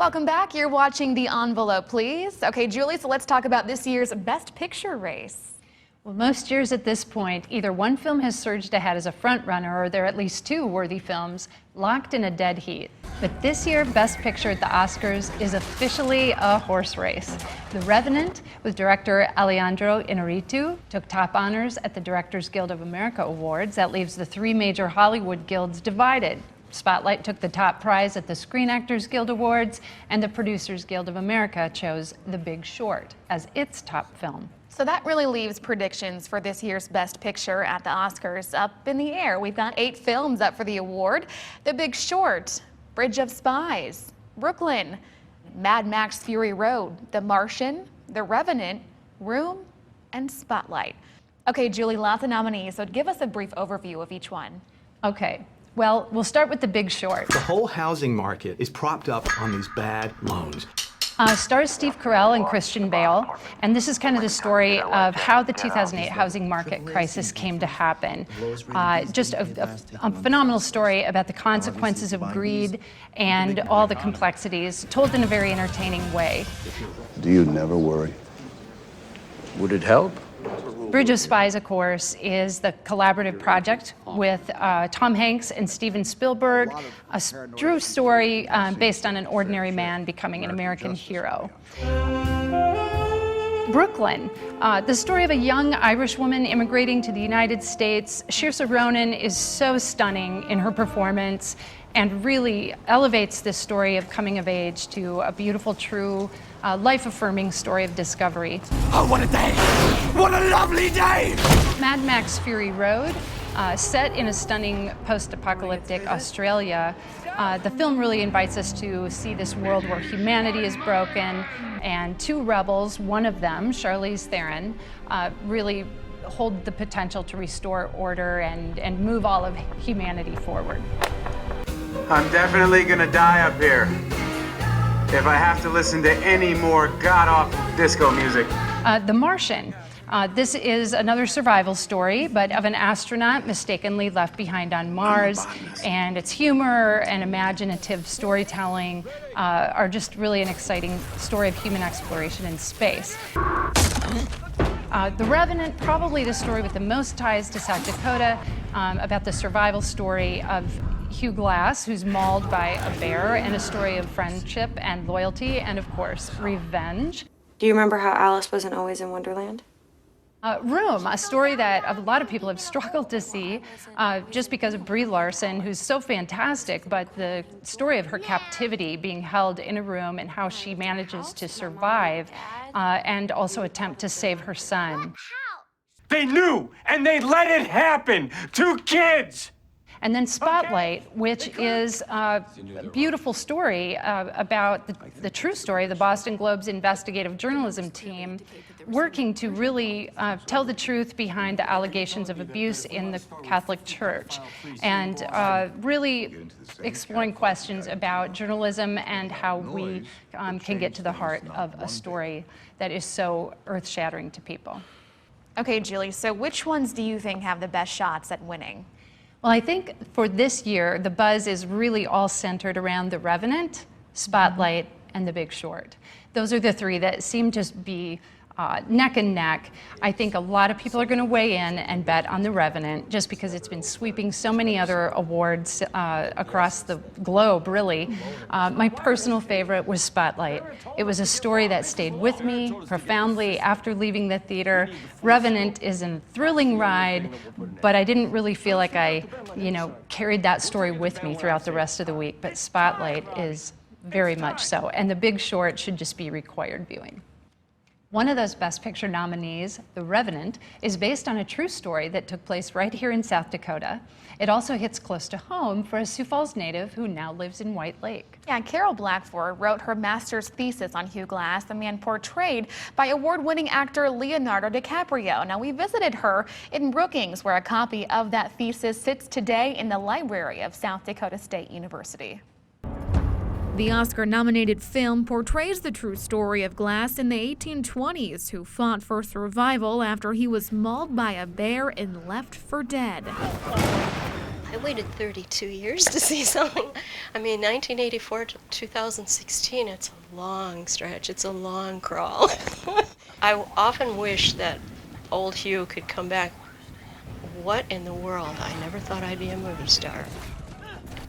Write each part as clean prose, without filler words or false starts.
Welcome back. You're watching The Envelope, please. Okay, Julie, so let's talk about this year's Best Picture race. Well, most years at this point, either one film has surged ahead as a frontrunner or there are at least two worthy films locked in a dead heat. But this year, Best Picture at the Oscars is officially a horse race. The Revenant, with director Alejandro Inarritu, took top honors at the Directors Guild of America Awards. That leaves the three major Hollywood guilds divided. Spotlight took the top prize at the Screen Actors Guild Awards, and the Producers Guild of America chose The Big Short as its top film. So that really leaves predictions for this year's Best Picture at the Oscars up in the air. We've got 8 films up for the award: The Big Short, Bridge of Spies, Brooklyn, Mad Max Fury Road, The Martian, The Revenant, Room, and Spotlight. Okay, Julie, lots of nominees, so give us a brief overview of each one. Okay. Well, we'll start with The Big Short. The whole housing market is propped up on these bad loans. Stars Steve Carell and Christian Bale, and this is kind of the story of how the 2008 housing market crisis came to happen. Just a phenomenal story about the consequences of greed and all the complexities, told in a very entertaining way. Do you never worry? Would it help? Bridge of Spies, of course, is the collaborative project with Tom Hanks and Steven Spielberg, a true story based on an ordinary man becoming an American hero. Brooklyn, the story of a young Irish woman immigrating to the United States. Saoirse Ronan is so stunning in her performance and really elevates this story of coming of age to a beautiful, true, life-affirming story of discovery. Oh, what a day! What a lovely day! Mad Max Fury Road, set in a stunning post-apocalyptic Australia. The film really invites us to see this world where humanity is broken, and 2 rebels, one of them, Charlize Theron, really hold the potential to restore order and move all of humanity forward. I'm definitely gonna die up here if I have to listen to any more god-awful disco music. The Martian. This is another survival story, but of an astronaut mistakenly left behind on Mars, and its humor and imaginative storytelling are just really an exciting story of human exploration in space. The Revenant, probably the story with the most ties to South Dakota, about the survival story of Hugh Glass, who's mauled by a bear, and a story of friendship and loyalty, and of course, revenge. Do you remember how Alice wasn't always in Wonderland? Room, a story that a lot of people have struggled to see just because of Brie Larson, who's so fantastic, but the story of her captivity, being held in a room, and how she manages to survive and also attempt to save her son. They knew, and they let it happen! 2 kids! And then Spotlight, which is a beautiful story about the true story of the Boston Globe's investigative journalism team working to really tell the truth behind the allegations of abuse in the Catholic Church, and really exploring questions about journalism and how we can get to the heart of a story that is so earth-shattering to people. Okay, Julie, so which ones do you think have the best shots at winning? Well, I think for this year, the buzz is really all centered around The Revenant, Spotlight, and The Big Short. Those are the 3 that seem to be neck and neck. I think a lot of people are going to weigh in and bet on The Revenant just because it's been sweeping so many other awards across the globe, really. My personal favorite was Spotlight. It was a story that stayed with me profoundly after leaving the theater. Revenant is a thrilling ride, but I didn't really feel like I, carried that story with me throughout the rest of the week. But Spotlight is very much so, and The Big Short should just be required viewing. One of those Best Picture nominees, The Revenant, is based on a true story that took place right here in South Dakota. It also hits close to home for a Sioux Falls native who now lives in White Lake. Yeah, Carol Blackford wrote her master's thesis on Hugh Glass, the man portrayed by award-winning actor Leonardo DiCaprio. Now, we visited her in Brookings, where a copy of that thesis sits today in the library of South Dakota State University. The Oscar-nominated film portrays the true story of Glass in the 1820s, who fought for survival after he was mauled by a bear and left for dead. I waited 32 years to see something. I mean, 1984 to 2016, it's a long stretch. It's a long crawl. I often wish that old Hugh could come back. What in the world? I never thought I'd be a movie star.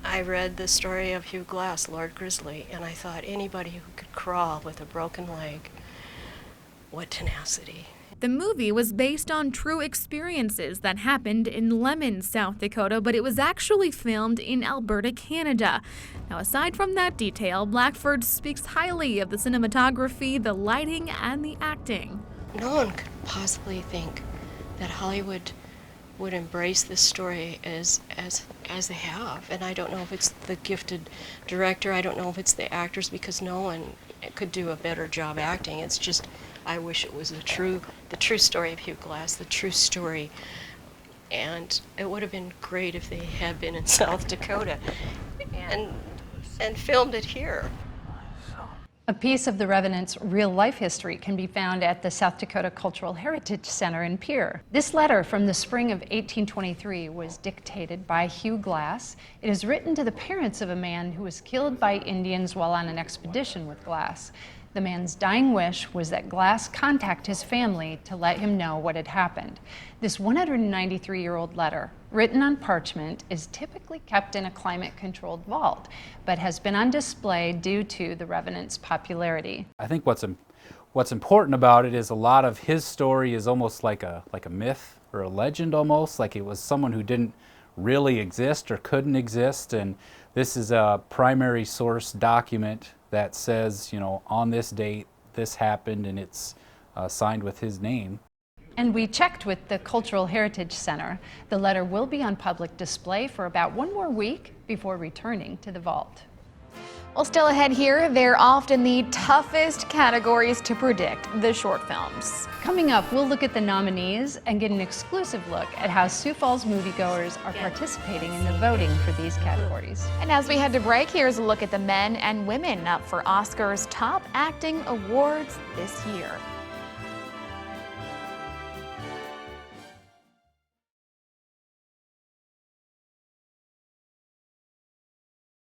I read the story of Hugh Glass, Lord Grizzly, and I thought anybody who could crawl with a broken leg, what tenacity. The movie was based on true experiences that happened in Lemon, South Dakota, but it was actually filmed in Alberta, Canada. Now, aside from that detail, Blackford speaks highly of the cinematography, the lighting, and the acting. No one could possibly think that Hollywood would embrace this story as they have. And I don't know if it's the gifted director, I don't know if it's the actors, because no one could do a better job acting. It's just, I wish it was the true story of Hugh Glass, the true story. And it would have been great if they had been in South Dakota and filmed it here. A piece of The Revenant's real-life history can be found at the South Dakota Cultural Heritage Center in Pierre. This letter from the spring of 1823 was dictated by Hugh Glass. It is written to the parents of a man who was killed by Indians while on an expedition with Glass. The man's dying wish was that Glass contact his family to let him know what had happened. This 193-year-old letter, written on parchment, is typically kept in a climate-controlled vault, but has been on display due to The Revenant's popularity. I think what's important about it is a lot of his story is almost like a myth or a legend almost, like it was someone who didn't really exist or couldn't exist, and this is a primary source document that says, you know, on this date this happened, and it's signed with his name. And we checked with the Cultural Heritage Center. The letter will be on public display for about one more week before returning to the vault. Well, still ahead here, they're often the toughest categories to predict, the short films. Coming up, we'll look at the nominees and get an exclusive look at how Sioux Falls moviegoers are participating in the voting for these categories. And as we head to break, here's a look at the men and women up for Oscar's Top Acting Awards this year.